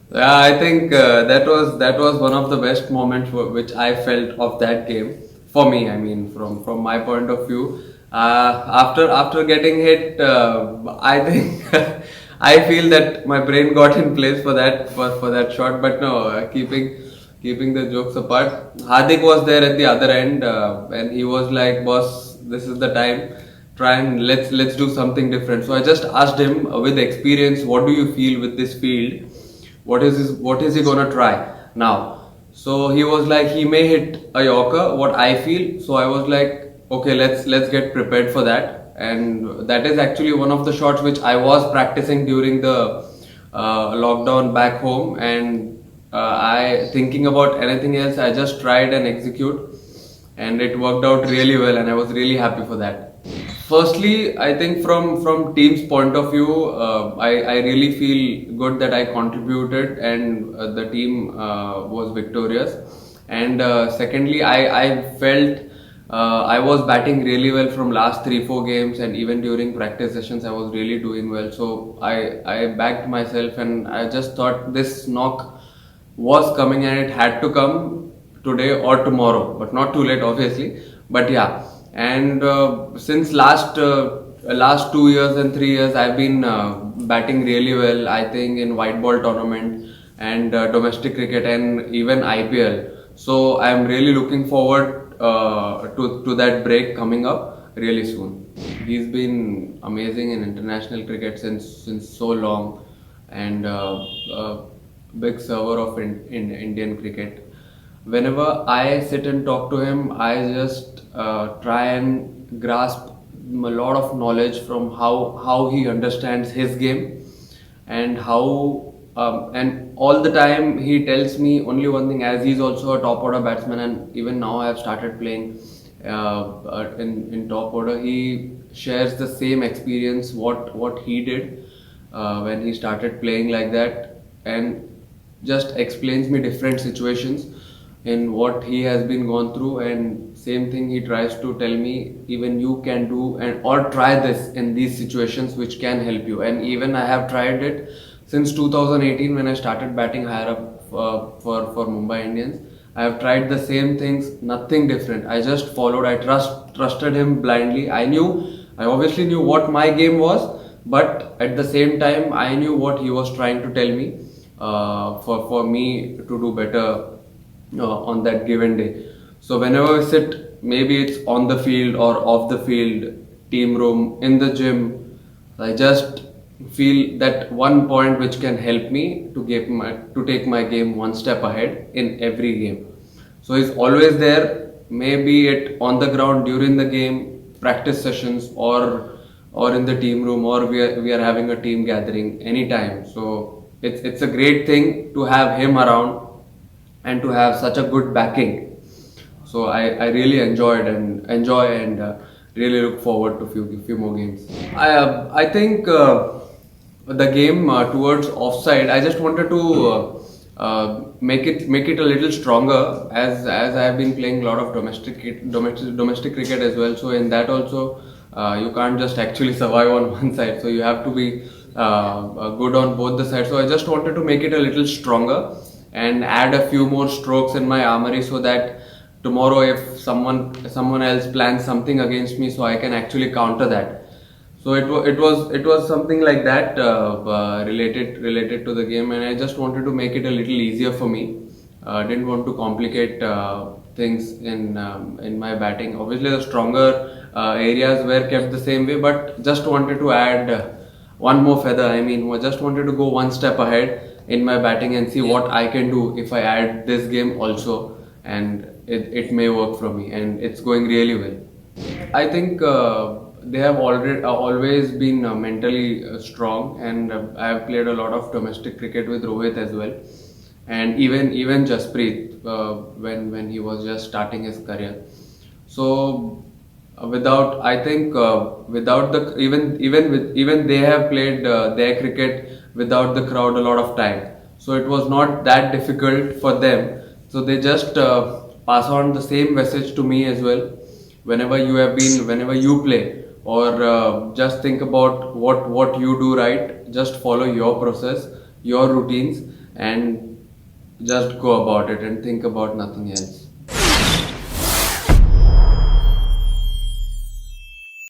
Yeah, I think that was one of the best moments which I felt of that game. For me, I mean, from my point of view, after getting hit, I think I feel that my brain got in place for that shot. But no, keeping the jokes apart, Hardik was there at the other end, and he was like, "Boss, this is the time. Try and let's do something different." So I just asked him, with experience, what do you feel with this field? What is he gonna try now? So he was like, he may hit a Yorker, what I feel. So I was like, okay, let's get prepared for that. And that is actually one of the shots which I was practicing during the lockdown back home. And I thinking about anything else, I just tried and execute, and it worked out really well, and I was really happy for that. Firstly, I think from team's point of view, I really feel good that I contributed, and the team was victorious. And secondly, I felt I was batting really well from last 3-4 games, and even during practice sessions I was really doing well. So I backed myself, and I just thought this knock was coming, and it had to come today or tomorrow, but not too late, obviously. But yeah, and since last 2 years and 3 years, I've been batting really well. I think in white ball tournament and domestic cricket and even IPL. So I'm really looking forward to that break coming up really soon. He's been amazing in international cricket since so long, and big server of in Indian cricket. Whenever I sit and talk to him, I just try and grasp a lot of knowledge from how he understands his game, and how and all the time he tells me only one thing, as he's also a top order batsman, and even now I have started playing in top order. He shares the same experience what he did when he started playing like that, and just explains me different situations in what he has been gone through. And same thing he tries to tell me, even you can do and or try this in these situations which can help you. And even I have tried it since 2018 when I started batting higher up for Mumbai Indians. I have tried the same things, nothing different. I just followed. I trusted him blindly. I obviously knew what my game was, but at the same time, I knew what he was trying to tell me for me to do better on that given day. So whenever we sit, maybe it's on the field or off the field, team room, in the gym, I just feel that one point which can help me to take my game one step ahead in every game. So he's always there, maybe it on the ground during the game, practice sessions, or in the team room, or we are having a team gathering anytime. So it's a great thing to have him around and to have such a good backing. So I really enjoy and really look forward to few more games. I think the game towards offside. I just wanted to make it a little stronger, as I have been playing a lot of domestic cricket as well. So in that also, you can't just actually survive on one side. So you have to be good on both the sides. So I just wanted to make it a little stronger and add a few more strokes in my armory, so that tomorrow if someone else plans something against me, so I can actually counter that. So it was something like that, related to the game, and I just wanted to make it a little easier for me. Didn't want to complicate things in my batting. Obviously, the stronger areas were kept the same way, but just wanted to add one more feather. I mean, I just wanted to go one step ahead in my batting and see what I can do if I add this game also, and it may work for me, and it's going really well. I think they have already always been mentally strong, and I have played a lot of domestic cricket with Rohit as well, and even Jasprit when he was just starting his career. So without I think without the even they have played their cricket without the crowd a lot of time. So it was not that difficult for them. So they just pass on the same message to me as well. Whenever you play, or just think about what you do right, just follow your process, your routines, and just go about it and think about nothing else.